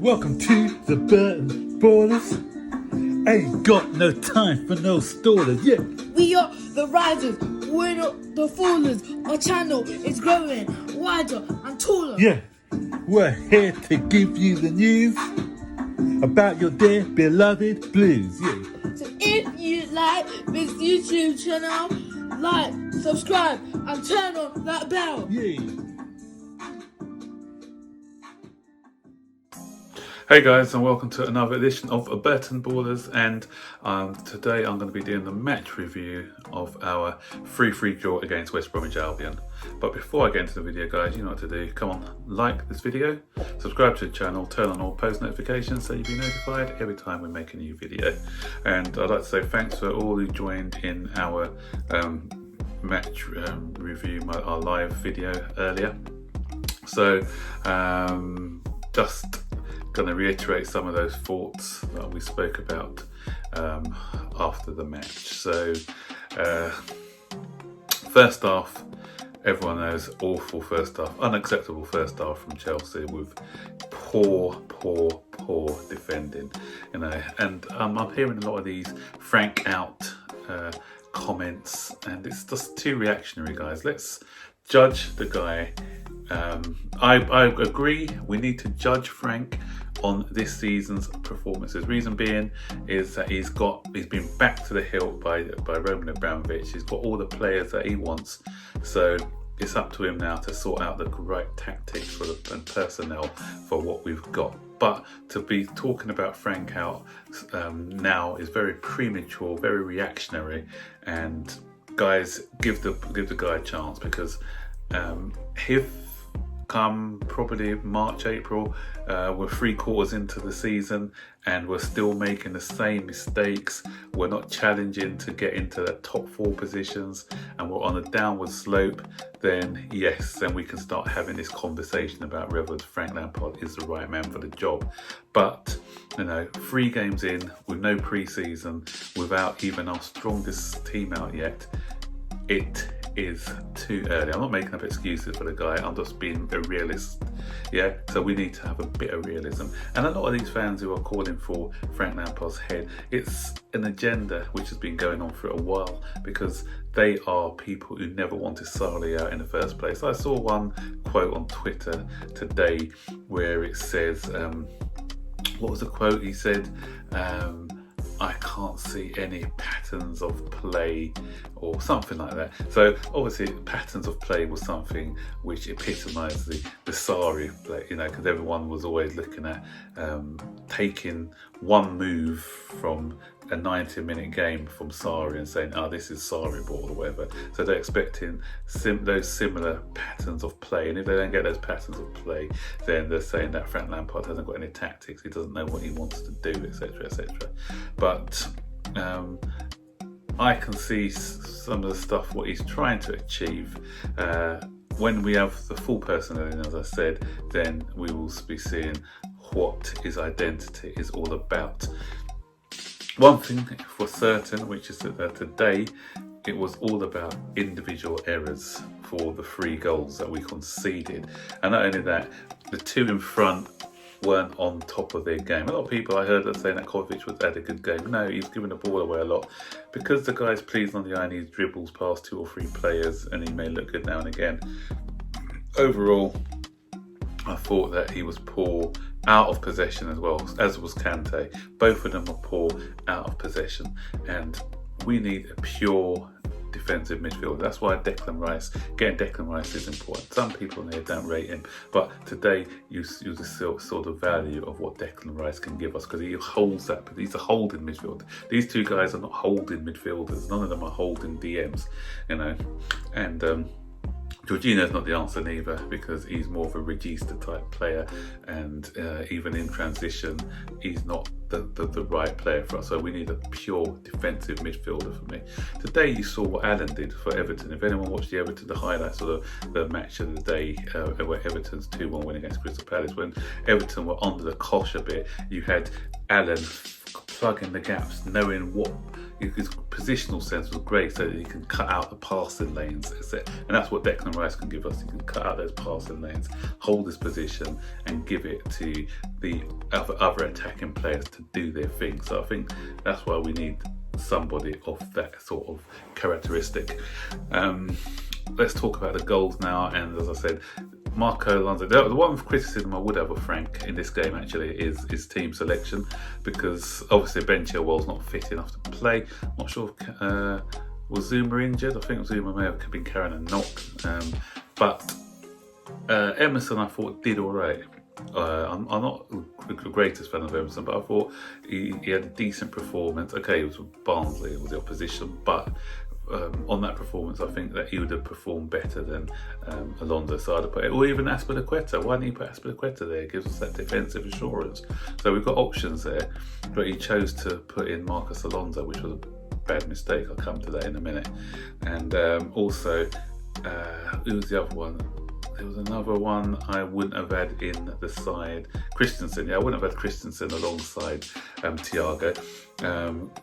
Welcome to the Burton Ballers. Ain't got no time for no stallers, yeah. We are the risers, we're not the fallers. Our channel is growing wider and taller. Yeah, we're here to give you the news about your dear beloved Blues, yeah. So if you like this YouTube channel, like, subscribe and turn on that bell. Yeah. Hey guys, and welcome to another edition of Burton Ballers, and today I'm going to be doing the match review of our 3-3 draw against West Bromwich Albion. But before I get into the video, guys, you know what to do. Come on, like this video, subscribe to the channel, turn on all post notifications so you'll be notified every time we make a new video. And I'd like to say thanks for all who joined in our match review, our live video earlier. So just going to reiterate some of those thoughts that we spoke about after the match. So first half, everyone knows, awful first half, unacceptable first half from Chelsea with poor defending, you know. And I'm hearing a lot of these Frank out comments, and it's just too reactionary, guys. Let's judge the guy. I agree, we need to judge Frank on this season's performances. Reason being is that he's been back to the hilt by Roman Abramovich. He's got all the players that he wants, so it's up to him now to sort out the right tactics and personnel for what we've got. But to be talking about Frank out now is very premature, very reactionary. And guys, give the guy a chance, because if come probably March, April, we're 3 quarters into the season and we're still making the same mistakes, we're not challenging to get into the top 4 positions, and we're on a downward slope, then yes, then we can start having this conversation about whether Frank Lampard is the right man for the job. But, you know, 3 games in with no pre-season, without even our strongest team out yet, it is too early. I'm not making up excuses for the guy, I'm just being a realist, yeah? So we need to have a bit of realism. And a lot of these fans who are calling for Frank Lampard's head, it's an agenda which has been going on for a while, because they are people who never wanted Sarri out in the first place. I saw one quote on Twitter today where it says, what was the quote? He said, I can't see any patterns of play, or something like that. So obviously patterns of play was something which epitomised the Sarri play, you know, because everyone was always looking at taking one move from a 90-minute game from Sarri and saying, oh, this is Sarri ball or whatever. So they're expecting those similar patterns of play, and if they don't get those patterns of play, then they're saying that Frank Lampard hasn't got any tactics, he doesn't know what he wants to do, etc, etc. But I can see some of the stuff what he's trying to achieve. When we have the full personnel, as I said, then we will be seeing what his identity is all about. One thing for certain, which is that today it was all about individual errors for the 3 goals that we conceded. And not only that, the 2 in front weren't on top of their game. A lot of people I heard saying that Kovacic had a good game. No, he's given the ball away a lot. Because the guy's pleased on the eye and he dribbles past 2 or 3 players, and he may look good now and again. Overall, I thought that he was poor out of possession as well, as was Kante. Both of them are poor out of possession, and we need a pure defensive midfielder. That's why getting Declan Rice is important. Some people in here don't rate him, but today you saw the value of what Declan Rice can give us, because he holds that, but he's a holding midfielder. These 2 guys are not holding midfielders, none of them are holding DMs, you know. And Jorginho's not the answer neither, because he's more of a regista type player, and even in transition he's not the right player for us. So we need a pure defensive midfielder for me. Today you saw what Allen did for Everton. If anyone watched the highlights of the match of the day, where Everton's 2-1 win against Crystal Palace, when Everton were under the cosh a bit, you had Allen plugging the gaps, knowing what he was positional sense was great, so that he can cut out the passing lanes, and that's what Declan Rice can give us. He can cut out those passing lanes, hold his position, and give it to the other attacking players to do their thing. So I think that's why we need somebody of that sort of characteristic. Let's talk about the goals now, and as I said, Marco Alonso. The one criticism I would have of Frank in this game actually is his team selection, because obviously Ben Chilwell's not fit enough to play. Not sure was Zuma injured. I think Zuma may have been carrying a knock, but Emerson I thought did all right. I'm not the greatest fan of Emerson, but I thought he had a decent performance. Okay, it was Barnsley, it was the opposition, but on that performance, I think that he would have performed better than Alonso. So I'd have put it, or even Azpilicueta. Why didn't he put Azpilicueta there? It gives us that defensive assurance. So we've got options there, but he chose to put in Marcos Alonso, which was a bad mistake. I'll come to that in a minute. And also, who was the other one? There was another one I wouldn't have had in the side. Christensen, I wouldn't have had Christensen alongside Thiago.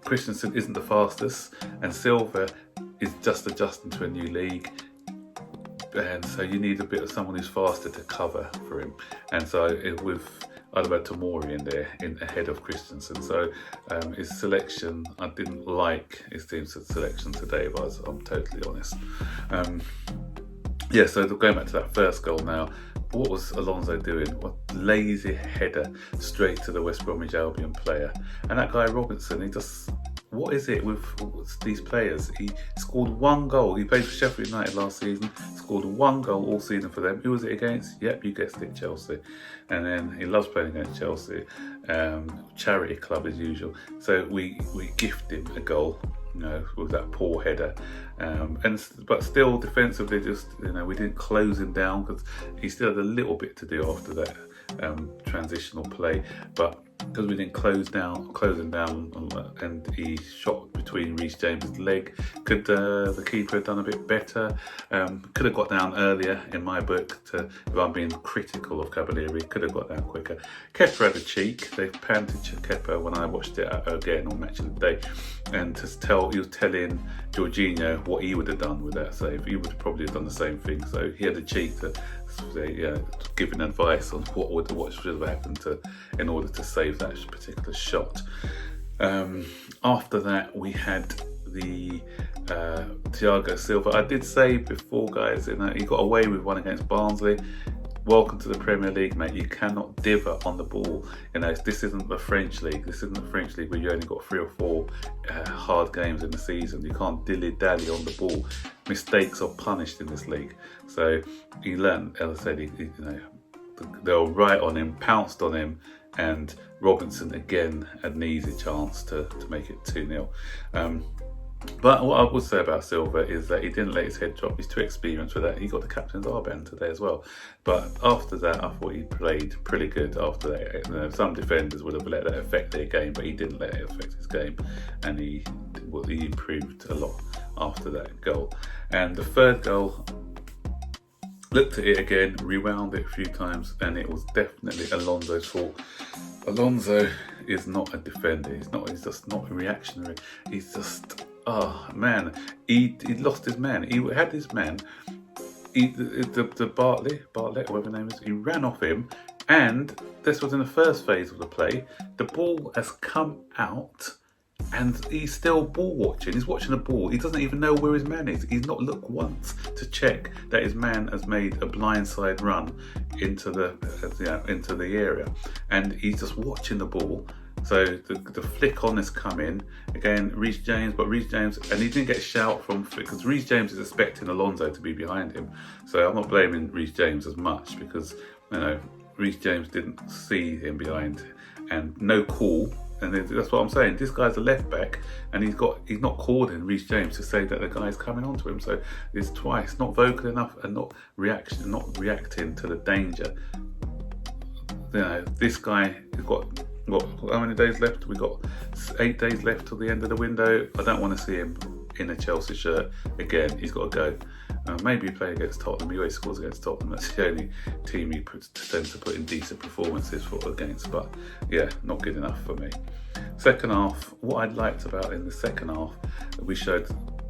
Christensen isn't the fastest, and Silva is just adjusting to a new league, and so you need a bit of someone who's faster to cover for him. And so I'd have had Tomori in there ahead of Christensen. So his selection, I didn't like his team's selection today, but I'm totally honest. Yeah, so going back to that first goal now, what was Alonso doing? What lazy header straight to the West Bromwich Albion player. And that guy Robinson, he just, what is it with these players? He scored one goal. He played for Sheffield United last season, scored one goal all season for them. Who was it against? Yep, you guessed it, Chelsea. And then he loves playing against Chelsea. Charity club as usual. So we gift him a goal, with that poor header. But still defensively, just we didn't close him down, because he still had a little bit to do after that transitional play. But because we didn't close him down, and he shot between Reece James's leg, could the keeper have done a bit better? Could have got down earlier, in my book. If I'm being critical of Cavalieri, could have got down quicker. Kepa had a cheek. They panned to Kepa when I watched it again on Match of the Day, and he was telling Jorginho what he would have done with that save. He would have probably done the same thing. So he had a cheek to say, giving advice on what should have happened in order to save that particular shot. After that, we had the Thiago Silva. I did say before, guys, he got away with one against Barnsley. Welcome to the Premier League, mate. You cannot diver on the ball. This isn't the French league. This isn't the French league where you only got 3 or 4 hard games in the season. You can't dilly-dally on the ball. Mistakes are punished in this league. So he learned, as I said, they were right on him, pounced on him, and Robinson again had an easy chance to make it 2-0. But what I would say about Silva is that he didn't let his head drop. He's too experienced for that. He got the captain's armband today as well. But after that, I thought he played pretty good after that. Some defenders would have let that affect their game, but he didn't let it affect his game. And he improved a lot after that goal. And the third goal, looked at it again, rewound it a few times, and it was definitely Alonso's fault. Alonso is not a defender. He's just not reactionary. He's just... Oh man, he lost his man. He had his man. The Bartlett, whatever his name is, he ran off him, and this was in the first phase of the play. The ball has come out, and he's still ball watching. He's watching the ball. He doesn't even know where his man is. He's not looked once to check that his man has made a blindside run into the area, and he's just watching the ball. So the flick on has come in again. Reece James, and he didn't get a shout because Reece James is expecting Alonso to be behind him. So I'm not blaming Reece James as much, because Reece James didn't see him behind, and no call. And that's what I'm saying. This guy's a left back, and he's not called in Reece James to say that the guy's coming onto him. So it's twice, not vocal enough, and not reacting to the danger. This guy has got how many days left? We've got 8 days left till the end of the window. I don't want to see him in a Chelsea shirt again. He's got to go. Maybe he played against Tottenham. He always scores against Tottenham. That's the only team he tends to put in decent performances against. But yeah, not good enough for me. Second half, what I liked about in the second half, we showed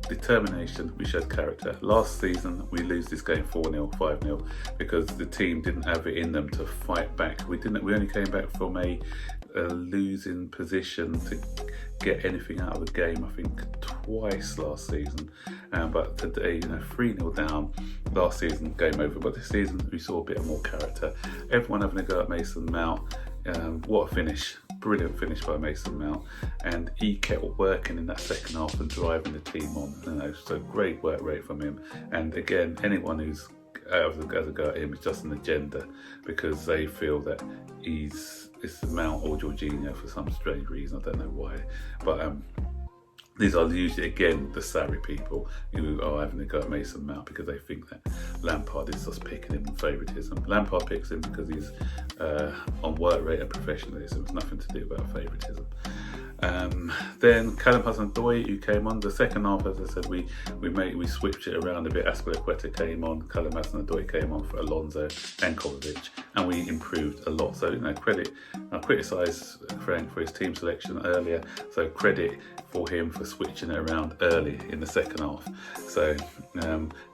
determination, we showed character. Last season we lose this game 4-0, 5-0 because the team didn't have it in them to fight back. We only came back from a losing position to get anything out of the game, I think twice last season. But today, 3-0 down last season, game over. But this season we saw a bit more character. Everyone having a go at Mason Mount. What a finish. Brilliant finish by Mason Mount, and he kept working in that second half and driving the team on. So great work rate from him. And again, anyone who's has a go at him is just an agenda, because they feel that it's Mount or Jorginho for some strange reason. I don't know why, but these are usually, again, the savvy people who are having a go at Mason Mount because they think that Lampard is just picking him in favouritism. Lampard picks him because he's on work rate and professionalism. It's nothing to do about favouritism. Then Callum Hudson-Odoi, who came on the second half, as I said, we switched it around a bit. Azpilicueta came on, Callum Hudson-Odoi came on for Alonso and Kovacic, and we improved a lot. So credit. I criticised Frank for his team selection earlier, so credit for him for switching it around early in the second half. So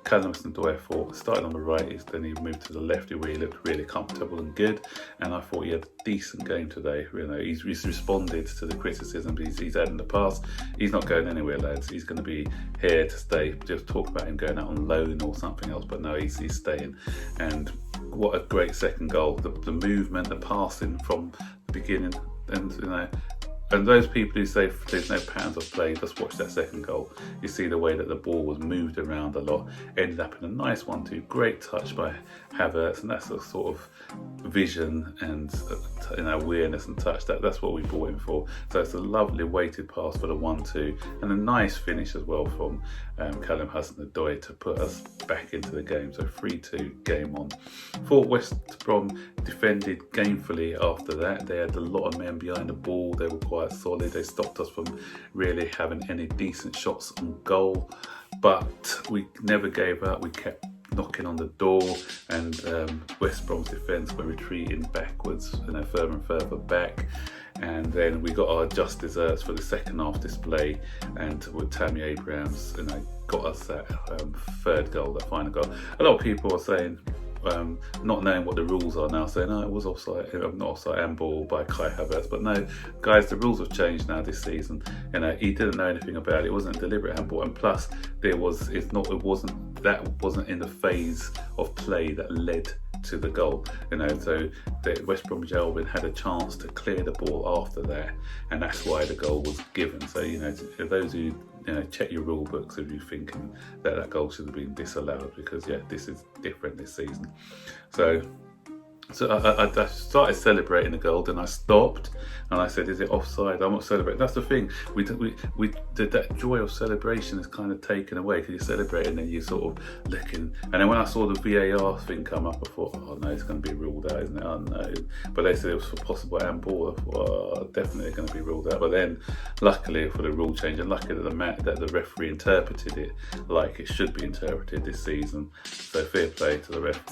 Callum Hudson-Odoi started on the right, then he moved to the left. He really looked really comfortable and good, and I thought he had a decent game today. He's responded to the criticism he's had in the past. He's not going anywhere, lads. He's going to be here to stay. Just talk about him going out on loan or something else, but no, he's staying. And what a great second goal. The movement, the passing from the beginning, and those people who say there's no patterns of play, just watch that second goal. You see the way that the ball was moved around a lot, ended up in a nice 1-2, great touch by Halves, and that's a sort of vision and awareness and touch. That's what we brought him for. So it's a lovely weighted pass for the 1-2, and a nice finish as well from Callum Hudson-Odoi to put us back into the game. So 3-2, game on. Thought West Brom defended gamefully after that. They had a lot of men behind the ball. They were quite solid. They stopped us from really having any decent shots on goal, but we never gave up. We kept knocking on the door, and West Brom's defence were retreating backwards, further and further back. And then we got our just desserts for the second half display, and with Tammy Abrahams, got us that third goal, that final goal. A lot of people are saying, not knowing what the rules are now, saying, it was offside, not offside, and ball by Kai Havertz. But no, guys, the rules have changed now this season. He didn't know anything about it. It wasn't a deliberate handball, and plus it wasn't in the phase of play that led to the goal. So the West Bromwich Albion had a chance to clear the ball after that, and that's why the goal was given. So those who check your rule books if you're thinking that goal should have been disallowed, because this is different this season. So I started celebrating the goal, then I stopped and I said, is it offside? I'm not celebrating. That's the thing. We that joy of celebration is kind of taken away, because you're celebrating and you're sort of looking. And then when I saw the VAR thing come up, I thought, oh no, it's going to be ruled out, isn't it? Oh no. But they said it was for possible handball. I thought, definitely going to be ruled out. But then, luckily for the rule change, and luckily that the referee interpreted it like it should be interpreted this season. So fair play to the ref.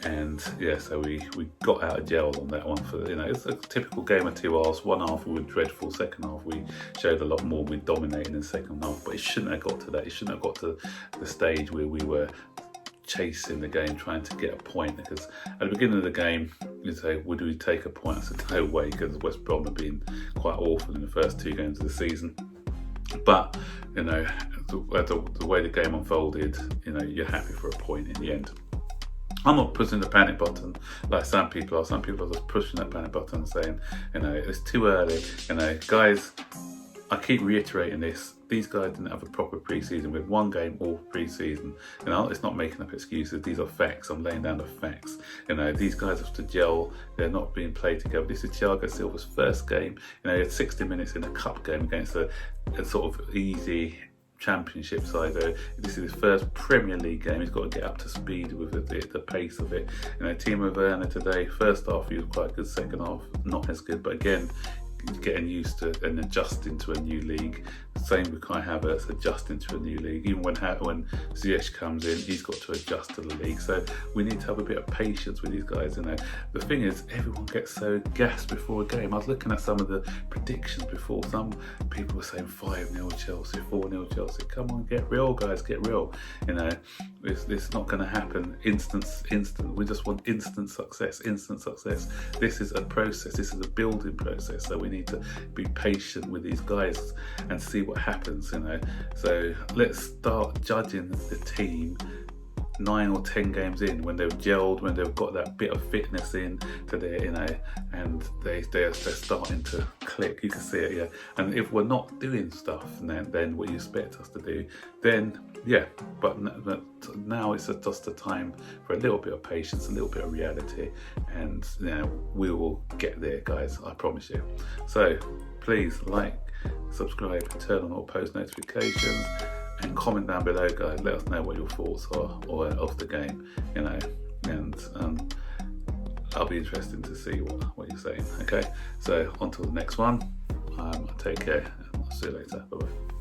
And so we got out of jail on that one. For it's a typical game of 2 halves. One half we were dreadful. Second half we showed a lot more. We dominated in the second half, but it shouldn't have got to that. It shouldn't have got to the stage where we were chasing the game, trying to get a point. Because at the beginning of the game, you say, would we take a point? I said, no way, because West Brom have been quite awful in the first 2 games of the season. But the way the game unfolded, you're happy for a point in the end. I'm not pushing the panic button like some people are. Some people are just pushing that panic button and saying, it's too early. Guys, I keep reiterating this. These guys didn't have a proper pre-season. We had 1 game all pre-season. It's not making up excuses. These are facts. I'm laying down the facts. These guys have to gel. They're not being played together. This is Thiago Silva's first game. He had 60 minutes in a cup game against a sort of easy Championship side. This is his first Premier League game. He's got to get up to speed with the pace of it. Timo Werner today, first half he was quite good, second half not as good, but again getting used to and adjusting to a new league. Same with Kai Havertz adjusting to a new league. Even when Ziyech comes in, he's got to adjust to the league. So we need to have a bit of patience with these guys. You know, the thing is, everyone gets so gassed before a game. I was looking at some of the predictions before. Some people were saying 5-0 Chelsea, 4-0 Chelsea. Come on, get real, guys, get real. You know, it's not going to happen instant. We just want instant success. This is a process. This is a building process. So we need to be patient with these guys and see what happens, you know. So let's start judging the team 9 or 10 games in, when they've gelled, when they've got that bit of fitness in to their, you know, and they're starting to click. You can see it, yeah. And if we're not doing stuff then what you expect us to do, then yeah. But now it's just a time for a little bit of patience, a little bit of reality, and you know, we will get there, guys. I promise you. So please like, subscribe, turn on all post notifications, and comment down below, guys. Let us know what your thoughts are of the game, you know, and I'll be interested to see what you're saying. Okay, so on to the next one. Take care, and I'll see you later. Bye bye.